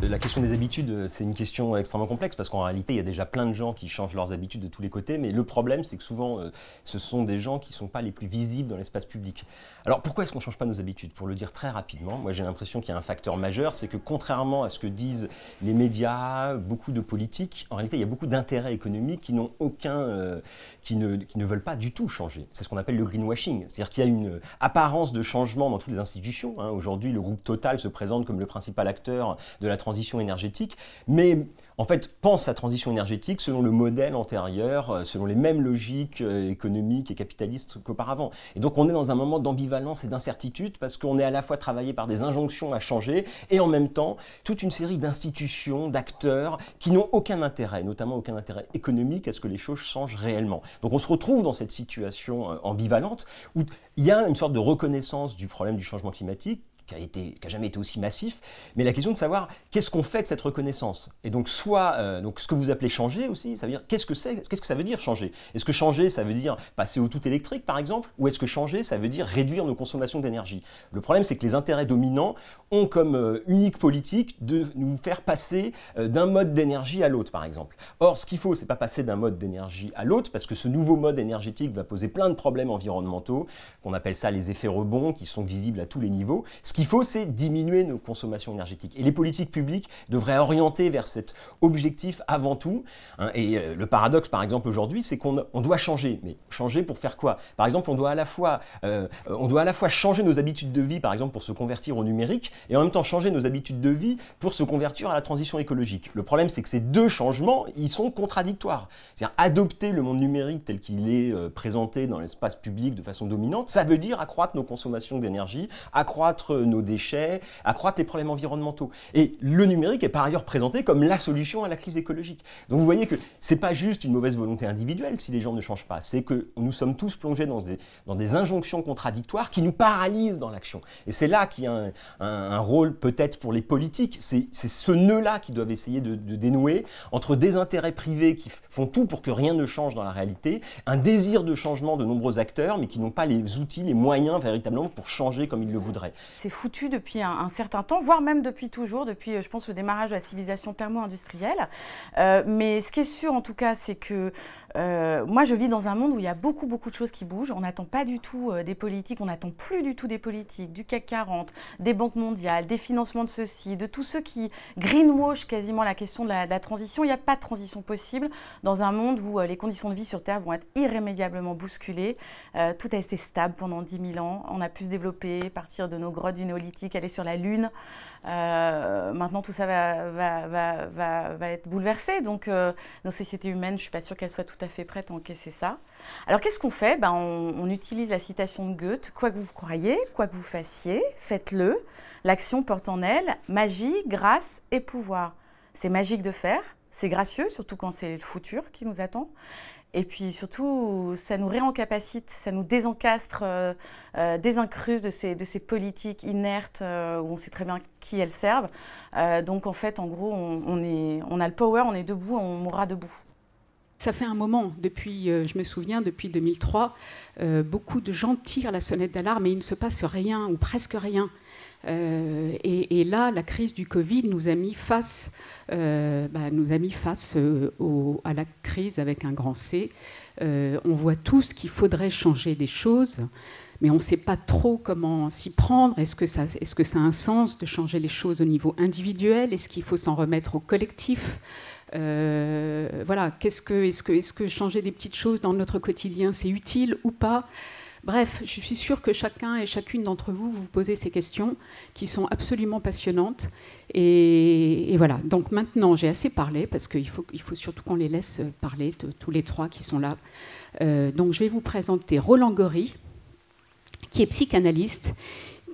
La question des habitudes, c'est une question extrêmement complexe parce qu'en réalité, il y a déjà plein de gens qui changent leurs habitudes de tous les côtés, mais le problème, c'est que souvent, ce sont des gens qui ne sont pas les plus visibles dans l'espace public. Alors pourquoi est-ce qu'on ne change pas nos habitudes? Pour le dire très rapidement, moi j'ai l'impression qu'il y a un facteur majeur, c'est que contrairement à ce que disent les médias, beaucoup de politiques, en réalité, il y a beaucoup d'intérêts économiques qui n'ont qui ne veulent pas du tout changer. C'est ce qu'on appelle le greenwashing, c'est-à-dire qu'il y a une apparence de changement dans toutes les institutions. Aujourd'hui, le groupe Total se présente comme le principal acteur de la transition énergétique, mais en fait pense la transition énergétique selon le modèle antérieur, selon les mêmes logiques économiques et capitalistes qu'auparavant. Et donc on est dans un moment d'ambivalence et d'incertitude parce qu'on est à la fois travaillé par des injonctions à changer et en même temps toute une série d'institutions, d'acteurs qui n'ont aucun intérêt, notamment aucun intérêt économique à ce que les choses changent réellement. Donc on se retrouve dans cette situation ambivalente où il y a une sorte de reconnaissance du problème du changement climatique qui a jamais été aussi massif, mais la question de savoir qu'est-ce qu'on fait de cette reconnaissance. Et donc soit, donc ce que vous appelez changer aussi, ça veut dire qu'est-ce que ça veut dire changer? Est-ce que changer, ça veut dire passer au tout électrique par exemple, ou est-ce que changer, ça veut dire réduire nos consommations d'énergie? Le problème, c'est que les intérêts dominants ont comme unique politique de nous faire passer d'un mode d'énergie à l'autre par exemple. Or, ce qu'il faut, c'est pas passer d'un mode d'énergie à l'autre, parce que ce nouveau mode énergétique va poser plein de problèmes environnementaux, qu'on appelle ça les effets rebonds, qui sont visibles à tous les niveaux. Ce qu'il faut, c'est diminuer nos consommations énergétiques. Et les politiques publiques devraient orienter vers cet objectif avant tout. Et le paradoxe, par exemple, aujourd'hui, c'est qu'on doit changer. Mais changer pour faire quoi? Par exemple, on doit à la fois changer nos habitudes de vie, par exemple, pour se convertir au numérique, et en même temps changer nos habitudes de vie pour se convertir à la transition écologique. Le problème, c'est que ces deux changements, ils sont contradictoires. C'est-à-dire adopter le monde numérique tel qu'il est présenté dans l'espace public de façon dominante, ça veut dire accroître nos consommations d'énergie, accroître nos déchets, accroître les problèmes environnementaux. Et le numérique est par ailleurs présenté comme la solution à la crise écologique. Donc vous voyez que c'est pas juste une mauvaise volonté individuelle si les gens ne changent pas, c'est que nous sommes tous plongés dans des injonctions contradictoires qui nous paralysent dans l'action. Et c'est là qu'il y a un rôle peut-être pour les politiques, c'est ce nœud-là qu'ils doivent essayer de dénouer entre des intérêts privés qui font tout pour que rien ne change dans la réalité, un désir de changement de nombreux acteurs mais qui n'ont pas les outils, les moyens véritablement pour changer comme ils le voudraient. C'est foutu depuis un certain temps, voire même depuis toujours, depuis, je pense, le démarrage de la civilisation thermo-industrielle. Mais ce qui est sûr, en tout cas, c'est que moi, je vis dans un monde où il y a beaucoup de choses qui bougent. On n'attend pas du tout des politiques, on n'attend plus du tout des politiques, du CAC 40, des banques mondiales, des financements de ceux-ci, de tous ceux qui greenwash quasiment la question de la transition. Il n'y a pas de transition possible dans un monde où les conditions de vie sur Terre vont être irrémédiablement bousculées. Tout a été stable pendant 10 000 ans. On a pu se développer, partir de nos grottes du néolithique, aller sur la Lune. Maintenant, tout ça va être bouleversé. Donc, nos sociétés humaines, je ne suis pas sûre qu'elles soient tout à fait prêtes à encaisser ça. Alors, qu'est-ce qu'on fait? On utilise la citation de Goethe. Quoi que vous croyiez, quoi que vous fassiez, faites-le. L'action porte en elle magie, grâce et pouvoir. C'est magique de faire, c'est gracieux, surtout quand c'est le futur qui nous attend. Et puis surtout, ça nous réencapacite, ça nous désencastre, désincruste de ces politiques inertes où on sait très bien qui elles servent. Donc en fait, en gros, on a le power, on est debout, on mourra debout. Ça fait un moment, je me souviens, depuis 2003, beaucoup de gens tirent la sonnette d'alarme et il ne se passe rien ou presque rien. Et là, la crise du Covid nous a mis face, à la crise avec un grand C. On voit tous qu'il faudrait changer des choses, mais on ne sait pas trop comment s'y prendre. Est-ce que ça a un sens de changer les choses au niveau individuel? Est-ce qu'il faut s'en remettre au collectif? Voilà, est-ce que changer des petites choses dans notre quotidien, c'est utile ou pas? Bref, je suis sûre que chacun et chacune d'entre vous vous posez ces questions qui sont absolument passionnantes. Et voilà, donc maintenant j'ai assez parlé parce qu'il faut surtout qu'on les laisse parler, tous les trois qui sont là. Donc je vais vous présenter Roland Gori, qui est psychanalyste,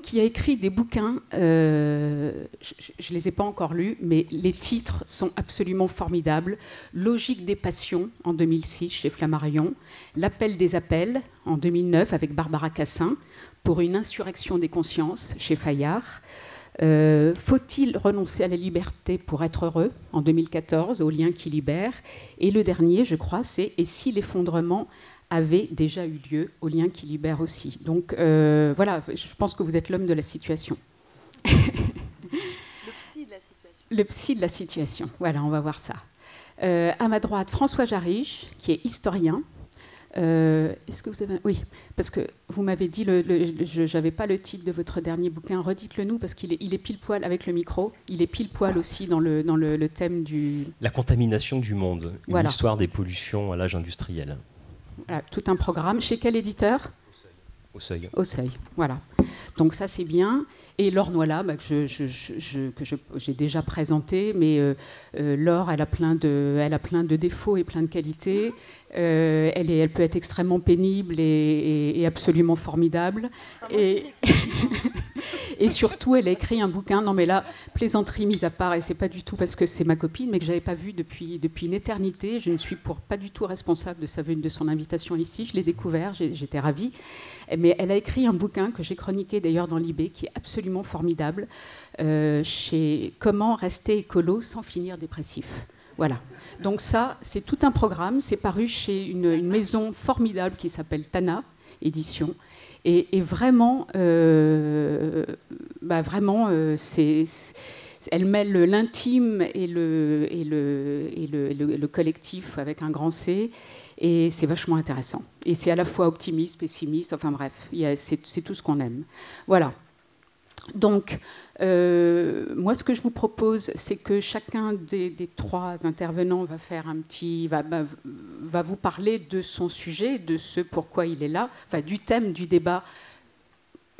qui a écrit des bouquins, je ne les ai pas encore lus, mais les titres sont absolument formidables. Logique des passions, en 2006, chez Flammarion. L'appel des appels, en 2009, avec Barbara Cassin, pour une insurrection des consciences, chez Fayard. Faut-il renoncer à la liberté pour être heureux, en 2014, au lien qui libère. Et le dernier, je crois, c'est « Et si l'effondrement avait déjà eu lieu, au lien qui libère aussi ». Donc voilà, je pense que vous êtes l'homme de la situation. Le psy de la situation. Le psy de la situation. Voilà, on va voir ça. À ma droite, François Jarige, qui est historien. Est-ce que vous avez... Oui, parce que vous m'avez dit, je n'avais pas le titre de votre dernier bouquin, redites-le nous, parce qu'il est pile poil avec le micro, il est pile poil aussi dans le thème du... La contamination du monde, une histoire des pollutions à l'âge industriel. Voilà, tout un programme. Chez quel éditeur ? Au Seuil. Au Seuil, voilà. Donc ça c'est bien. Et Laure Noila, que j'ai déjà présenté, mais Laure, elle a plein de défauts et plein de qualités. Elle peut être extrêmement pénible et absolument formidable. Et surtout, elle a écrit un bouquin, non mais là, plaisanterie mise à part, et c'est pas du tout parce que c'est ma copine, mais que j'avais pas vu depuis une éternité. Je ne suis pas du tout responsable de son invitation ici. Je l'ai découvert, j'étais ravie. Mais elle a écrit un bouquin que j'ai chroniqué d'ailleurs dans l'IB, qui est absolument formidable, chez Comment rester écolo sans finir dépressif. Voilà. Donc ça, c'est tout un programme. C'est paru chez une maison formidable qui s'appelle Tana Édition. Et vraiment, elle mêle l'intime et le collectif avec un grand C. Et c'est vachement intéressant. Et c'est à la fois optimiste, pessimiste, enfin bref, c'est tout ce qu'on aime. Voilà. Donc, moi, ce que je vous propose, c'est que chacun des trois intervenants va faire va vous parler de son sujet, de ce pourquoi il est là, enfin, du thème du débat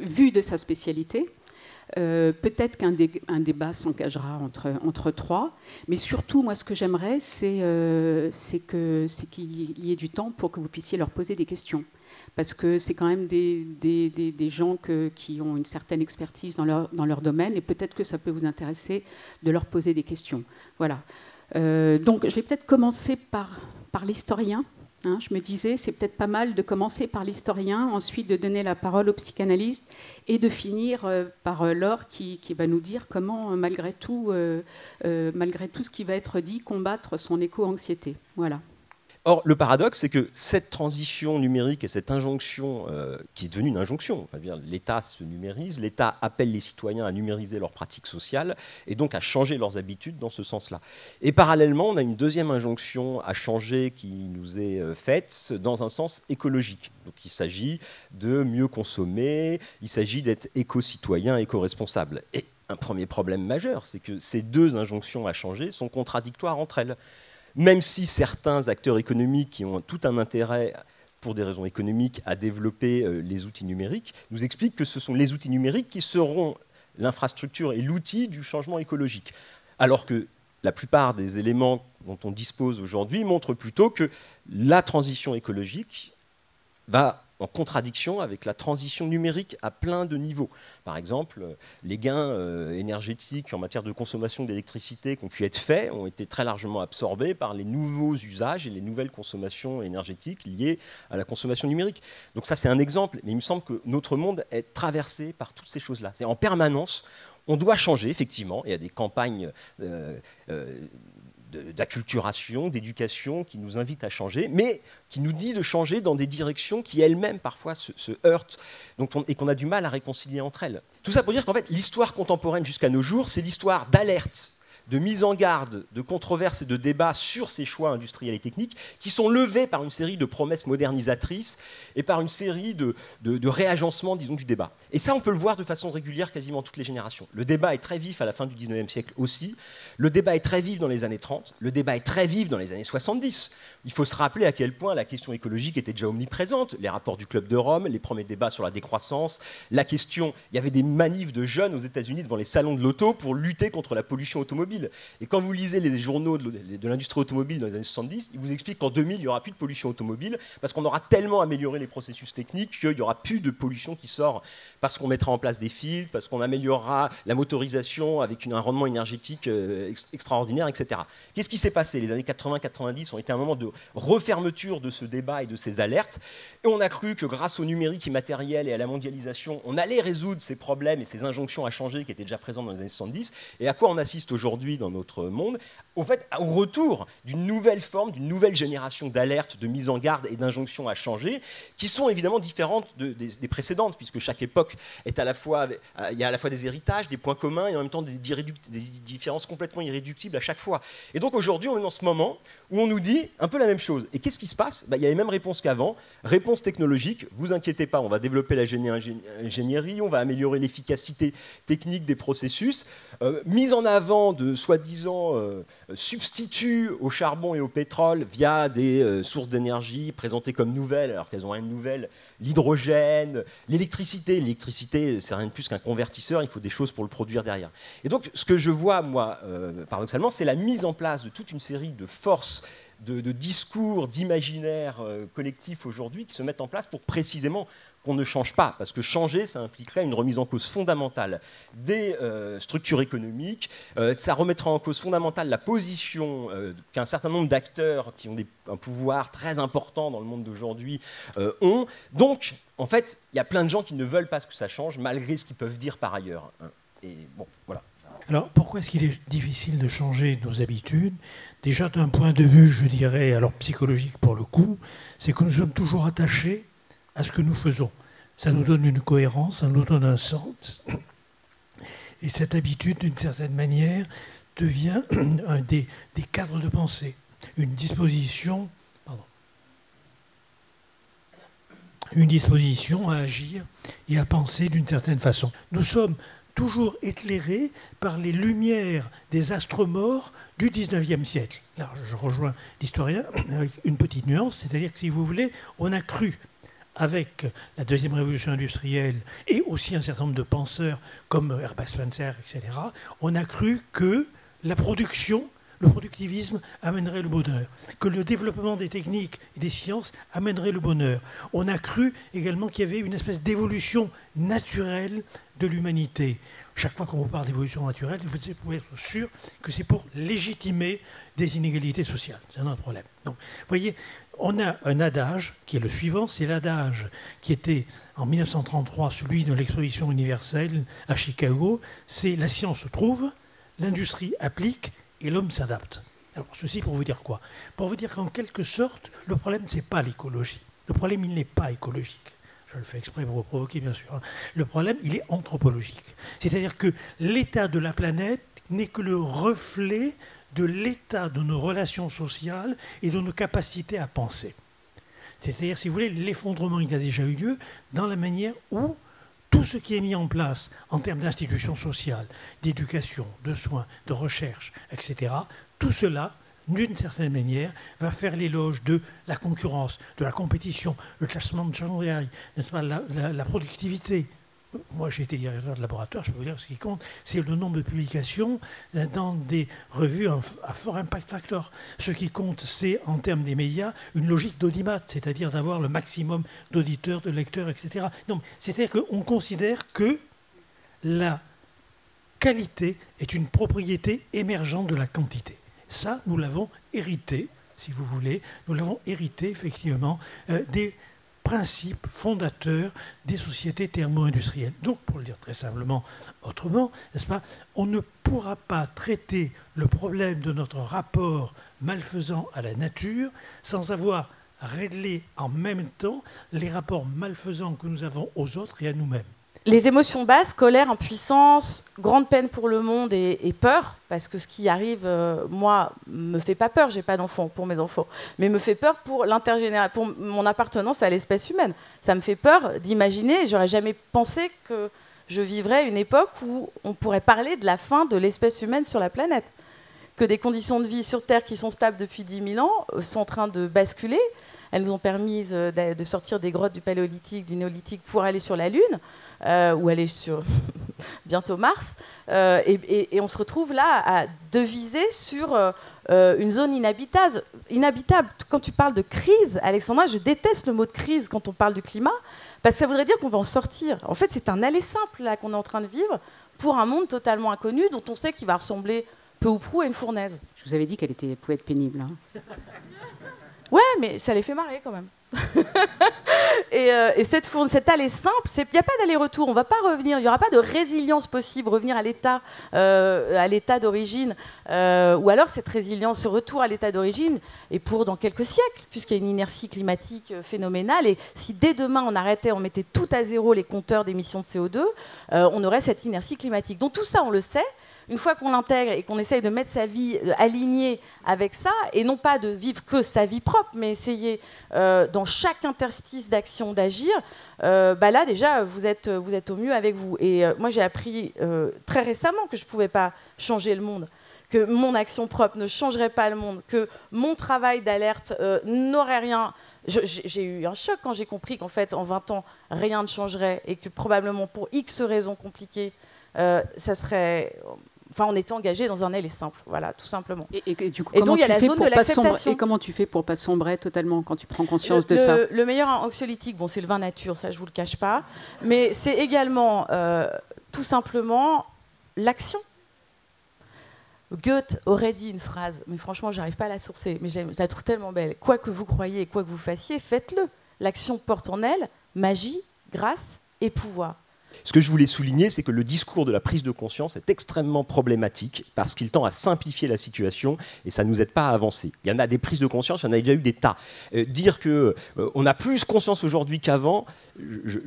vu de sa spécialité. Peut-être qu'un débat s'engagera entre trois, mais surtout, moi, ce que j'aimerais, c'est qu'il y ait du temps pour que vous puissiez leur poser des questions. Parce que c'est quand même des gens qui ont une certaine expertise dans leur domaine, et peut-être que ça peut vous intéresser de leur poser des questions. Voilà. Donc, je vais peut-être commencer par l'historien. Hein, je me disais, c'est peut-être pas mal de commencer par l'historien, ensuite de donner la parole au psychanalyste et de finir par Laure qui va nous dire comment, malgré tout ce qui va être dit, combattre son éco-anxiété. Voilà. Or, le paradoxe, c'est que cette transition numérique et cette injonction, qui est devenue une injonction, enfin, l'État se numérise, l'État appelle les citoyens à numériser leurs pratiques sociales et donc à changer leurs habitudes dans ce sens-là. Et parallèlement, on a une deuxième injonction à changer qui nous est faite dans un sens écologique. Donc il s'agit de mieux consommer, il s'agit d'être éco-citoyen, éco-responsable. Et un premier problème majeur, c'est que ces deux injonctions à changer sont contradictoires entre elles. Même si certains acteurs économiques qui ont tout un intérêt, pour des raisons économiques, à développer les outils numériques, nous expliquent que ce sont les outils numériques qui seront l'infrastructure et l'outil du changement écologique. Alors que la plupart des éléments dont on dispose aujourd'hui montrent plutôt que la transition écologique va en contradiction avec la transition numérique à plein de niveaux. Par exemple, les gains énergétiques en matière de consommation d'électricité qui ont pu être faits ont été très largement absorbés par les nouveaux usages et les nouvelles consommations énergétiques liées à la consommation numérique. Donc ça, c'est un exemple, mais il me semble que notre monde est traversé par toutes ces choses-là. C'est en permanence, on doit changer, effectivement. Il y a des campagnes d'acculturation, d'éducation qui nous invite à changer, mais qui nous dit de changer dans des directions qui elles-mêmes parfois se heurtent et qu'on a du mal à réconcilier entre elles. Tout ça pour dire qu'en fait, l'histoire contemporaine jusqu'à nos jours, c'est l'histoire d'alerte, de mise en garde, de controverses et de débats sur ces choix industriels et techniques qui sont levés par une série de promesses modernisatrices et par une série de réagencements, disons, du débat. Et ça, on peut le voir de façon régulière quasiment toutes les générations. Le débat est très vif à la fin du 19e siècle aussi. Le débat est très vif dans les années 30. Le débat est très vif dans les années 70. Il faut se rappeler à quel point la question écologique était déjà omniprésente. Les rapports du Club de Rome, les premiers débats sur la décroissance, la question... Il y avait des manifs de jeunes aux États-Unis devant les salons de l'auto pour lutter contre la pollution automobile. Et quand vous lisez les journaux de l'industrie automobile dans les années 70, ils vous expliquent qu'en 2000, il n'y aura plus de pollution automobile parce qu'on aura tellement amélioré les processus techniques qu'il n'y aura plus de pollution qui sort parce qu'on mettra en place des filtres, parce qu'on améliorera la motorisation avec un rendement énergétique extraordinaire, etc. Qu'est-ce qui s'est passé ? Les années 80-90 ont été un moment de refermeture de ce débat et de ces alertes. Et on a cru que grâce au numérique immatériel et à la mondialisation, on allait résoudre ces problèmes et ces injonctions à changer qui étaient déjà présentes dans les années 70. Et à quoi on assiste aujourd'hui ? aujourd'hui dans notre monde, au fait, au retour d'une nouvelle forme, d'une nouvelle génération d'alertes, de mise en garde et d'injonctions à changer, qui sont évidemment différentes des précédentes, puisque chaque époque est à la fois, il y a à la fois des héritages, des points communs, et en même temps des différences complètement irréductibles à chaque fois. Et donc aujourd'hui, on est dans ce moment où on nous dit un peu la même chose. Et qu'est-ce qui se passe? Il y a les mêmes réponses qu'avant. Réponse technologique, vous inquiétez pas, on va développer la ingénierie, on va améliorer l'efficacité technique des processus, mise en avant de soi-disant substituts au charbon et au pétrole via des sources d'énergie présentées comme nouvelles, alors qu'elles ont rien de nouvelle, l'hydrogène, l'électricité. L'électricité, c'est rien de plus qu'un convertisseur, il faut des choses pour le produire derrière. Et donc, ce que je vois, moi, paradoxalement, c'est la mise en place de toute une série de forces, de discours, d'imaginaires collectifs aujourd'hui qui se mettent en place pour précisément qu'on ne change pas, parce que changer, ça impliquerait une remise en cause fondamentale des structures économiques, ça remettrait en cause fondamentale la position qu'un certain nombre d'acteurs qui ont un pouvoir très important dans le monde d'aujourd'hui ont. Donc, en fait, il y a plein de gens qui ne veulent pas que ça change, malgré ce qu'ils peuvent dire par ailleurs. Et bon, voilà. Alors, pourquoi est-ce qu'il est difficile de changer nos habitudes? Déjà, d'un point de vue, je dirais, alors psychologique pour le coup, c'est que nous sommes toujours attachés à ce que nous faisons. Ça nous donne une cohérence, ça nous donne un sens. Et cette habitude, d'une certaine manière, devient un des cadres de pensée, une disposition à agir et à penser d'une certaine façon. Nous sommes toujours éclairés par les lumières des astres morts du 19e siècle. Là, je rejoins l'historien avec une petite nuance, c'est-à-dire que, si vous voulez, on a cru, avec la deuxième révolution industrielle et aussi un certain nombre de penseurs comme Herbert Spencer, etc., on a cru que la production, le productivisme amènerait le bonheur, que le développement des techniques et des sciences amènerait le bonheur. On a cru également qu'il y avait une espèce d'évolution naturelle de l'humanité. Chaque fois qu'on vous parle d'évolution naturelle, vous pouvez être sûr que c'est pour légitimer des inégalités sociales. C'est un autre problème. Donc, vous voyez, on a un adage qui est le suivant, c'est l'adage qui était en 1933 celui de l'exposition universelle à Chicago, c'est la science trouve, l'industrie applique et l'homme s'adapte. Alors ceci pour vous dire quoi? Pour vous dire qu'en quelque sorte, le problème, ce n'est pas l'écologie. Le problème, il n'est pas écologique. Je le fais exprès pour vous provoquer, bien sûr. Le problème, il est anthropologique. C'est-à-dire que l'état de la planète n'est que le reflet de l'état de nos relations sociales et de nos capacités à penser. C'est-à-dire, si vous voulez, l'effondrement, il a déjà eu lieu dans la manière où tout ce qui est mis en place en termes d'institutions sociales, d'éducation, de soins, de recherche, etc., tout cela, d'une certaine manière, va faire l'éloge de la concurrence, de la compétition, le classement de Shanghai, n'est-ce pas, la productivité. Moi, j'ai été directeur de laboratoire, je peux vous dire ce qui compte, c'est le nombre de publications dans des revues à fort impact factor. Ce qui compte, c'est, en termes des médias, une logique d'audimat, c'est-à-dire d'avoir le maximum d'auditeurs, de lecteurs, etc. Donc, c'est-à-dire qu'on considère que la qualité est une propriété émergente de la quantité. Ça, nous l'avons hérité, si vous voulez, nous l'avons hérité, effectivement, des principes fondateurs des sociétés thermo-industrielles. Donc, pour le dire très simplement autrement, n'est-ce pas, on ne pourra pas traiter le problème de notre rapport malfaisant à la nature sans avoir réglé en même temps les rapports malfaisants que nous avons aux autres et à nous-mêmes. Les émotions basses, colère, impuissance, grande peine pour le monde et peur, parce que ce qui arrive, moi, me fait pas peur, j'ai pas d'enfants pour mes enfants, mais me fait peur pour pour mon appartenance à l'espèce humaine. Ça me fait peur d'imaginer, j'aurais jamais pensé que je vivrais une époque où on pourrait parler de la fin de l'espèce humaine sur la planète, que des conditions de vie sur Terre qui sont stables depuis 10 000 ans sont en train de basculer. Elles nous ont permis de sortir des grottes du Paléolithique, du Néolithique pour aller sur la Lune, ou aller sur bientôt Mars. Et on se retrouve là à deviser sur une zone inhabitable. Quand tu parles de crise, Alexandra, je déteste le mot de crise quand on parle du climat, parce que ça voudrait dire qu'on va en sortir. En fait, c'est un aller simple là qu'on est en train de vivre pour un monde totalement inconnu dont on sait qu'il va ressembler peu ou prou à une fournaise. Je vous avais dit qu'elle pouvait être pénible. Hein. Ouais, mais ça les fait marrer quand même. Et cette allée simple, il n'y a pas d'aller-retour, on ne va pas revenir, il n'y aura pas de résilience possible, revenir à l'état d'origine, ou alors cette résilience, ce retour à l'état d'origine est pour dans quelques siècles, puisqu'il y a une inertie climatique phénoménale, et si dès demain on mettait tout à zéro les compteurs d'émissions de CO2, on aurait cette inertie climatique. Donc tout ça, on le sait. Une fois qu'on l'intègre et qu'on essaye de mettre sa vie alignée avec ça, et non pas de vivre que sa vie propre, mais essayer dans chaque interstice d'action d'agir, là déjà vous êtes au mieux avec vous. Et moi j'ai appris très récemment que je ne pouvais pas changer le monde, que mon action propre ne changerait pas le monde, que mon travail d'alerte n'aurait rien... J'ai eu un choc quand j'ai compris qu'en fait en 20 ans rien ne changerait et que probablement pour X raisons compliquées, ça serait... Enfin, on était engagé dans un aller simple, voilà, tout simplement. Et du coup, et donc, il y a la zone de l'acceptation. Et comment tu fais pour pas sombrer totalement quand tu prends conscience de ça? Le meilleur anxiolytique, bon, c'est le vin nature, ça, je vous le cache pas. Mais c'est également, tout simplement, l'action. Goethe aurait dit une phrase, mais franchement, j'arrive pas à la sourcer, mais je la trouve tellement belle. Quoi que vous croyiez et quoi que vous fassiez, faites-le. L'action porte en elle magie, grâce et pouvoir. Ce que je voulais souligner, c'est que le discours de la prise de conscience est extrêmement problématique parce qu'il tend à simplifier la situation et ça ne nous aide pas à avancer. Il y en a des prises de conscience, il y en a déjà eu des tas. Dire qu'on a plus conscience aujourd'hui qu'avant, je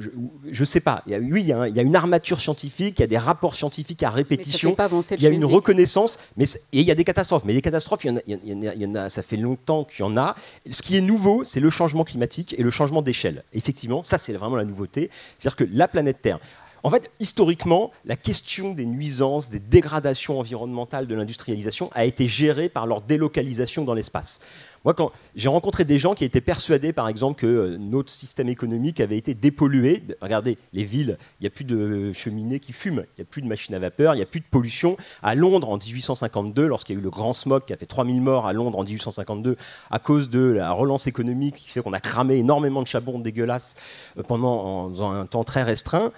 ne sais pas. Il y a une armature scientifique, il y a des rapports scientifiques à répétition, il y a une reconnaissance, et il y a des catastrophes. Mais les catastrophes, il y en a, ça fait longtemps qu'il y en a. Ce qui est nouveau, c'est le changement climatique et le changement d'échelle. Effectivement, ça c'est vraiment la nouveauté. C'est-à-dire que la planète Terre... En fait, historiquement, la question des nuisances, des dégradations environnementales de l'industrialisation a été gérée par leur délocalisation dans l'espace. Moi, quand j'ai rencontré des gens qui étaient persuadés, par exemple, que notre système économique avait été dépollué. Regardez, les villes, il n'y a plus de cheminées qui fument, il n'y a plus de machines à vapeur, il n'y a plus de pollution. À Londres, en 1852, lorsqu'il y a eu le grand smog qui a fait 3000 morts à Londres en 1852, à cause de la relance économique qui fait qu'on a cramé énormément de charbon dégueulasse dans un temps très restreint,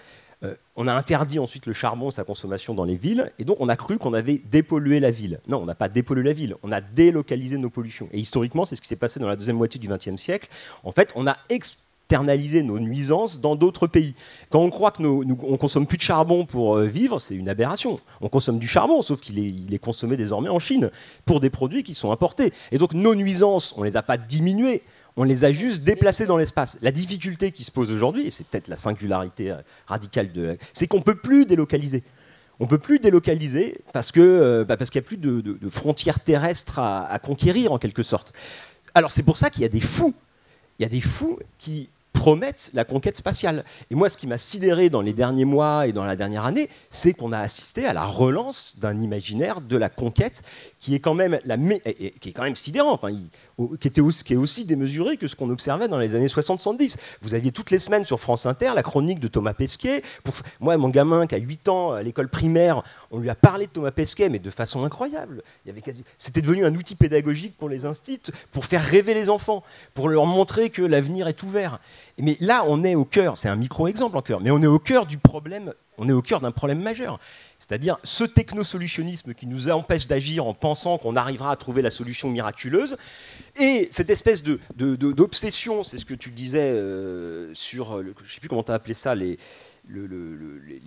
on a interdit ensuite le charbon, sa consommation dans les villes, et donc on a cru qu'on avait dépollué la ville. Non, on n'a pas dépollué la ville, on a délocalisé nos pollutions. Et historiquement, c'est ce qui s'est passé dans la deuxième moitié du XXe siècle. En fait, on a externalisé nos nuisances dans d'autres pays. Quand on croit qu'on ne consomme plus de charbon pour vivre, c'est une aberration. On consomme du charbon, sauf qu'il est consommé désormais en Chine, pour des produits qui sont importés. Et donc nos nuisances, on ne les a pas diminuées, on les a juste déplacés dans l'espace. La difficulté qui se pose aujourd'hui, et c'est peut-être la singularité radicale c'est qu'on ne peut plus délocaliser. On ne peut plus délocaliser parce qu'il n'y a plus de frontières terrestres à conquérir, en quelque sorte. Alors c'est pour ça qu'il y a des fous. Il y a des fous qui promettent la conquête spatiale. Et moi, ce qui m'a sidéré dans les derniers mois et dans la dernière année, c'est qu'on a assisté à la relance d'un imaginaire de la conquête qui est quand même, qui est quand même sidérant, enfin, qui est aussi démesuré que ce qu'on observait dans les années 60-70. Vous aviez toutes les semaines sur France Inter la chronique de Thomas Pesquet. Moi, mon gamin qui a 8 ans à l'école primaire, on lui a parlé de Thomas Pesquet, mais de façon incroyable. C'était devenu un outil pédagogique pour les instituts, pour faire rêver les enfants, pour leur montrer que l'avenir est ouvert. Mais là, on est au cœur, c'est un micro-exemple encore, mais on est au cœur du problème, on est au cœur d'un problème majeur. C'est-à-dire ce technosolutionnisme qui nous empêche d'agir en pensant qu'on arrivera à trouver la solution miraculeuse, et cette espèce d'obsession, c'est ce que tu disais sur, je ne sais plus comment tu as appelé ça, les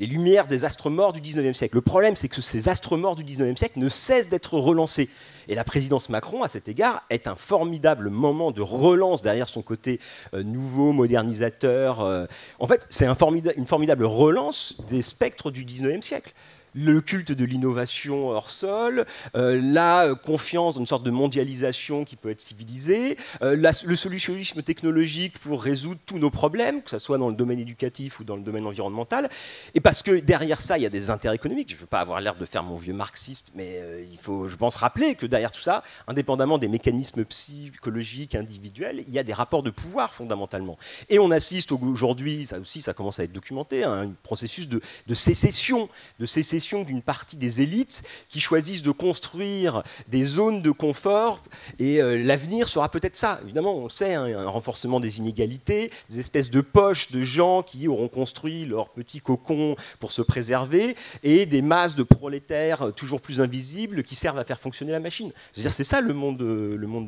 lumières des astres morts du 19e siècle. Le problème, c'est que ces astres morts du 19e siècle ne cessent d'être relancés. Et la présidence Macron, à cet égard, est un formidable moment de relance derrière son côté nouveau, modernisateur. En fait, c'est une formidable relance des spectres du 19e siècle. Le culte de l'innovation hors sol, la confiance dans une sorte de mondialisation qui peut être civilisée, le solutionnisme technologique pour résoudre tous nos problèmes, que ce soit dans le domaine éducatif ou dans le domaine environnemental. Et parce que derrière ça, il y a des intérêts économiques. Je ne veux pas avoir l'air de faire mon vieux marxiste, mais il faut, je pense, rappeler que derrière tout ça, indépendamment des mécanismes psychologiques individuels, il y a des rapports de pouvoir fondamentalement. Et on assiste aujourd'hui, ça aussi, ça commence à être documenté, un processus de sécession l'obsession d'une partie des élites qui choisissent de construire des zones de confort, et l'avenir sera peut-être ça. Évidemment, on le sait, hein, un renforcement des inégalités, des espèces de poches de gens qui auront construit leur petit cocon pour se préserver, et des masses de prolétaires toujours plus invisibles qui servent à faire fonctionner la machine. Je veux dire, c'est ça le monde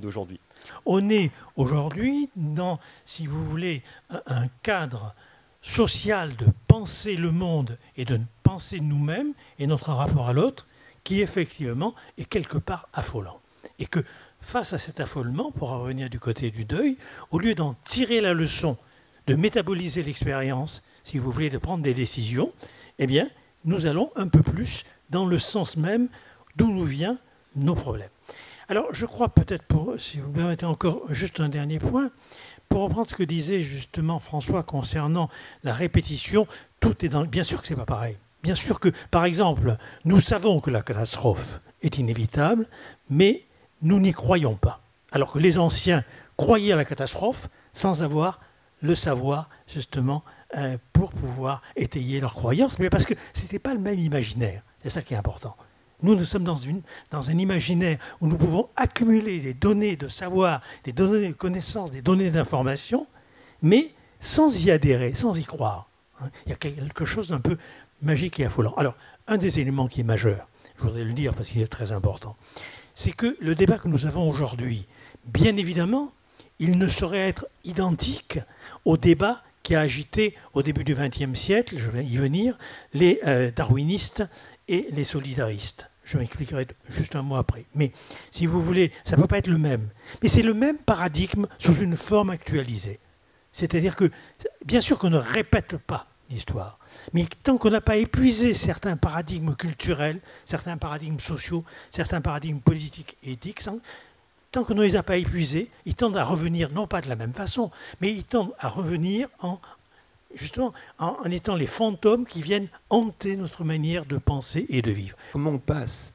d'aujourd'hui. On est aujourd'hui dans, si vous voulez, un cadre social de penser le monde et de penser nous-mêmes et notre rapport à l'autre qui effectivement est quelque part affolant. Et que face à cet affolement, pour en revenir du côté du deuil, au lieu d'en tirer la leçon, de métaboliser l'expérience, si vous voulez, de prendre des décisions, eh bien, nous allons un peu plus dans le sens même d'où nous viennent nos problèmes. Alors, je crois peut-être, si vous me permettez encore juste un dernier point, pour reprendre ce que disait justement François concernant la répétition, tout est dans... Bien sûr que ce n'est pas pareil. Bien sûr que, par exemple, nous savons que la catastrophe est inévitable, mais nous n'y croyons pas. Alors que les anciens croyaient à la catastrophe sans avoir le savoir, justement, pour pouvoir étayer leurs croyances, mais parce que ce n'était pas le même imaginaire. C'est ça qui est important. Nous sommes dans un imaginaire où nous pouvons accumuler des données de savoir, des données de connaissances, des données d'information, mais sans y adhérer, sans y croire. Il y a quelque chose d'un peu magique et affolant. Alors, un des éléments qui est majeur, je voudrais le dire parce qu'il est très important, c'est que le débat que nous avons aujourd'hui, bien évidemment, il ne saurait être identique au débat qui a agité au début du XXe siècle, je vais y venir, les darwinistes et les solidaristes. Je m'expliquerai juste un mot après. Mais si vous voulez, ça ne peut pas être le même. Mais c'est le même paradigme sous une forme actualisée. C'est-à-dire que, bien sûr qu'on ne répète pas l'histoire, mais tant qu'on n'a pas épuisé certains paradigmes culturels, certains paradigmes sociaux, certains paradigmes politiques et éthiques, tant qu'on ne les a pas épuisés, ils tendent à revenir, non pas de la même façon, mais ils tendent à revenir justement en étant les fantômes qui viennent hanter notre manière de penser et de vivre. Comment on passe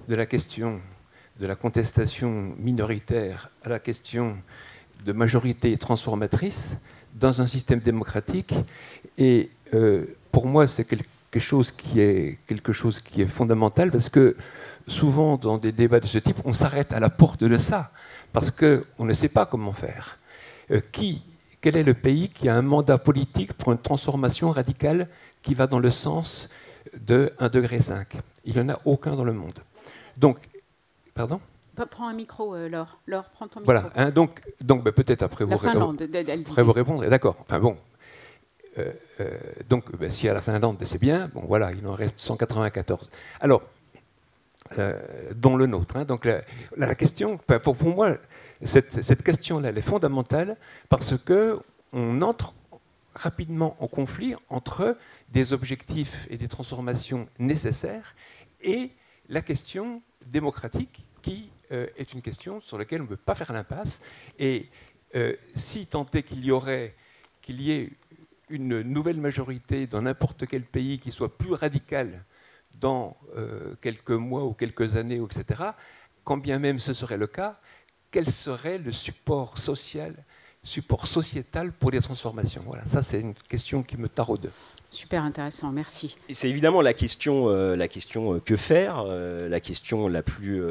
de la question de la contestation minoritaire à la question de majorité transformatrice dans un système démocratique? Et pour moi, c'est quelque chose qui est fondamental, parce que souvent, dans des débats de ce type, on s'arrête à la porte de ça, parce qu'on ne sait pas comment faire. Quel est le pays qui a un mandat politique pour une transformation radicale qui va dans le sens de 1,5 degré? Il n'y en a aucun dans le monde. Donc, pardon ? Prends un micro, Laure. Laure, prends ton micro. Voilà, hein, donc peut-être après vous répondre. D'accord, enfin bon. Donc, si à la Finlande, c'est bien. Bon, voilà, il en reste 194. Alors, dont le nôtre. Hein, donc, la question, pour moi, cette question-là, elle est fondamentale parce qu'on entre rapidement en conflit entre des objectifs et des transformations nécessaires et la question démocratique qui est une question sur laquelle on ne peut pas faire l'impasse. Et si tant est qu'il y ait une nouvelle majorité dans n'importe quel pays qui soit plus radicale dans quelques mois ou quelques années, etc., quand bien même ce serait le cas, quel serait le support social, support sociétal pour les transformations? Voilà, ça c'est une question qui me taraude. Super intéressant, merci. Et c'est évidemment la question que faire, la question la plus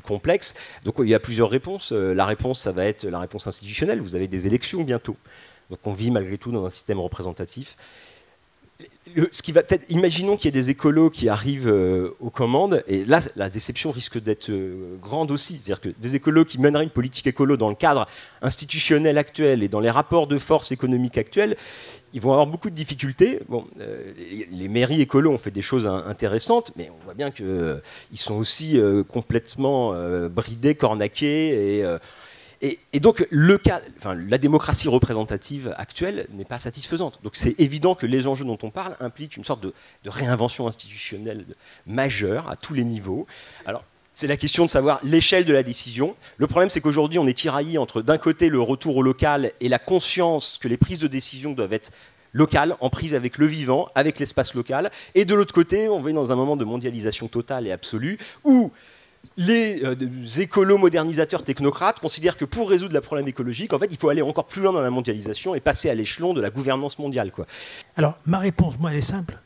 complexe. Donc il y a plusieurs réponses. La réponse, ça va être la réponse institutionnelle. Vous avez des élections bientôt. Donc on vit malgré tout dans un système représentatif. Ce qui va peut-être, imaginons qu'il y ait des écolos qui arrivent aux commandes, et là, la déception risque d'être grande aussi. C'est-à-dire que des écolos qui mèneraient une politique écolo dans le cadre institutionnel actuel et dans les rapports de force économiques actuels, ils vont avoir beaucoup de difficultés. Bon, les mairies écolos ont fait des choses intéressantes, mais on voit bien qu'ils sont aussi complètement bridés, cornaqués, et donc, la démocratie représentative actuelle n'est pas satisfaisante. Donc c'est évident que les enjeux dont on parle impliquent une sorte de réinvention institutionnelle majeure à tous les niveaux. Alors, c'est la question de savoir l'échelle de la décision. Le problème, c'est qu'aujourd'hui, on est tiraillé entre, d'un côté, le retour au local et la conscience que les prises de décision doivent être locales, en prise avec le vivant, avec l'espace local. Et de l'autre côté, on est dans un moment de mondialisation totale et absolue, où les écolo-modernisateurs technocrates considèrent que pour résoudre le problème écologique, en fait, il faut aller encore plus loin dans la mondialisation et passer à l'échelon de la gouvernance mondiale, quoi. Alors, ma réponse, moi, elle est simple.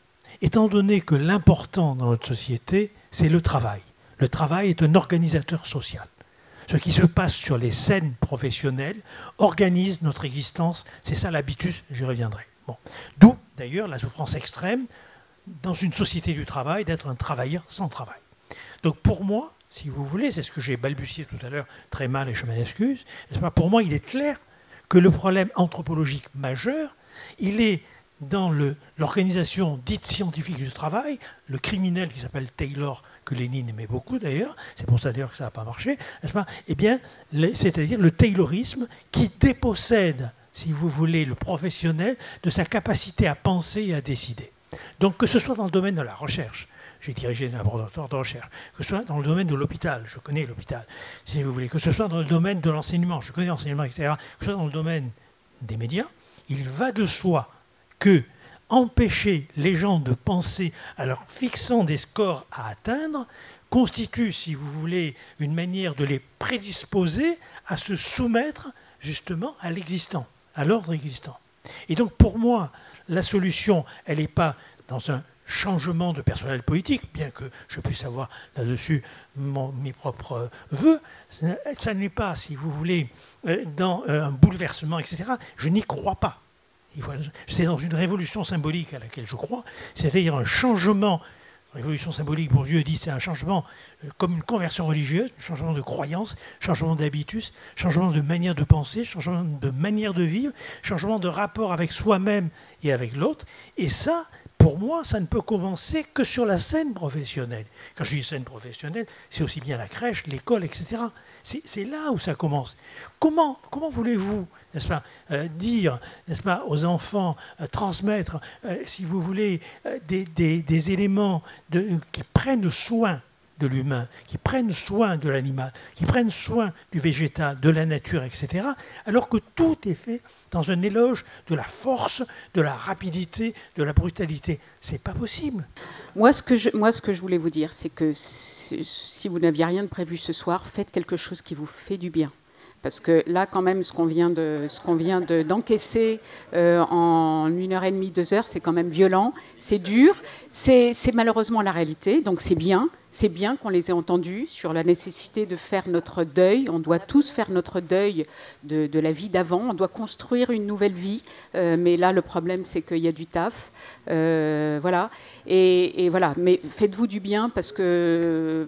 étant donné que l'important dans notre société, c'est le travail. Le travail est un organisateur social. Ce qui se passe sur les scènes professionnelles organise notre existence. C'est ça l'habitus, j'y reviendrai. Bon. D'où, d'ailleurs, la souffrance extrême, dans une société du travail, d'être un travailleur sans travail. Donc pour moi, si vous voulez, c'est ce que j'ai balbutié tout à l'heure, très mal et je m'en excuse, pour moi, il est clair que le problème anthropologique majeur, il est dans l'organisation dite scientifique du travail, le criminel qui s'appelle Taylor, que Lénine aimait beaucoup d'ailleurs, c'est pour ça d'ailleurs que ça n'a pas marché, n'est-ce pas? Eh bien, c'est-à-dire le taylorisme qui dépossède, si vous voulez, le professionnel de sa capacité à penser et à décider. Donc que ce soit dans le domaine de la recherche, j'ai dirigé un laboratoire de recherche, que ce soit dans le domaine de l'hôpital, je connais l'hôpital, si vous voulez, que ce soit dans le domaine de l'enseignement, je connais l'enseignement, etc., que ce soit dans le domaine des médias, il va de soi que empêcher les gens de penser en leur fixant des scores à atteindre constitue, si vous voulez, une manière de les prédisposer à se soumettre justement à l'existant, à l'ordre existant. Et donc pour moi, la solution, elle n'est pas dans un changement de personnel politique, bien que je puisse avoir là-dessus mes propres vœux, ça n'est pas, si vous voulez, dans un bouleversement, etc. Je n'y crois pas. C'est dans une révolution symbolique à laquelle je crois, c'est-à-dire un changement. Révolution symbolique, Bourdieu dit, c'est un changement comme une conversion religieuse, un changement de croyance, changement d'habitus, changement de manière de penser, changement de manière de vivre, changement de rapport avec soi-même et avec l'autre. Et ça, pour moi, ça ne peut commencer que sur la scène professionnelle. Quand je dis scène professionnelle, c'est aussi bien la crèche, l'école, etc. C'est là où ça commence. Comment voulez-vous, n'est-ce pas, dire, n'est-ce pas, aux enfants, transmettre, si vous voulez, des éléments qui prennent soin de l'humain, qui prennent soin de l'animal, qui prennent soin du végétal, de la nature, etc., alors que tout est fait dans un éloge de la force, de la rapidité, de la brutalité. C'est pas possible. Moi, ce que je voulais vous dire, c'est que si vous n'aviez rien de prévu ce soir, faites quelque chose qui vous fait du bien. Parce que là, quand même, ce qu'on vient d'encaisser en 1h30, 2 heures, c'est quand même violent, c'est dur, c'est malheureusement la réalité, donc c'est bien. C'est bien qu'on les ait entendus sur la nécessité de faire notre deuil. On doit tous faire notre deuil de la vie d'avant. On doit construire une nouvelle vie. Mais là, le problème, c'est qu'il y a du taf. Voilà. Et voilà. Mais faites-vous du bien parce que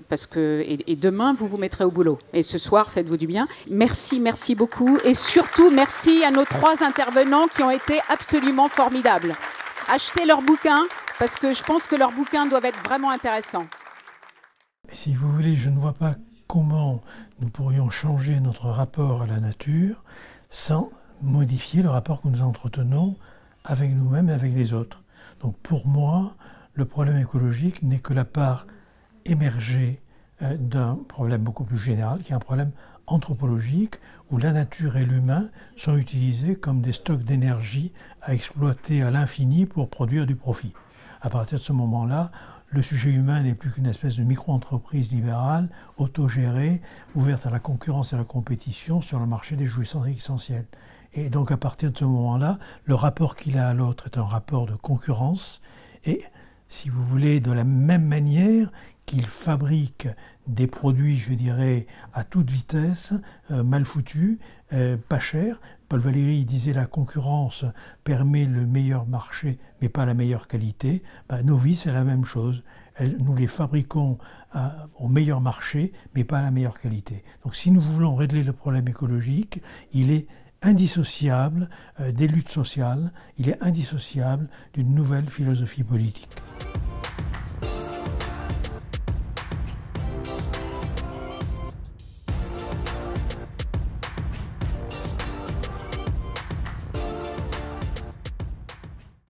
demain, vous vous mettrez au boulot. Et ce soir, faites-vous du bien. Merci beaucoup. Et surtout, merci à nos 3 intervenants qui ont été absolument formidables. Achetez leurs bouquins parce que je pense que leurs bouquins doivent être vraiment intéressants. Si vous voulez, je ne vois pas comment nous pourrions changer notre rapport à la nature sans modifier le rapport que nous entretenons avec nous-mêmes et avec les autres. Donc pour moi, le problème écologique n'est que la part émergée d'un problème beaucoup plus général, qui est un problème anthropologique, où la nature et l'humain sont utilisés comme des stocks d'énergie à exploiter à l'infini pour produire du profit. À partir de ce moment-là, le sujet humain n'est plus qu'une espèce de micro-entreprise libérale, autogérée, ouverte à la concurrence et à la compétition sur le marché des jouissances essentielles. Et donc à partir de ce moment-là, le rapport qu'il a à l'autre est un rapport de concurrence. Et si vous voulez, de la même manière qu'il fabrique des produits, je dirais, à toute vitesse, mal foutus, pas chers. Paul Valéry disait la concurrence permet le meilleur marché, mais pas la meilleure qualité. Nos vies, c'est la même chose. Nous les fabriquons au meilleur marché, mais pas à la meilleure qualité. Donc si nous voulons régler le problème écologique, il est indissociable des luttes sociales, il est indissociable d'une nouvelle philosophie politique.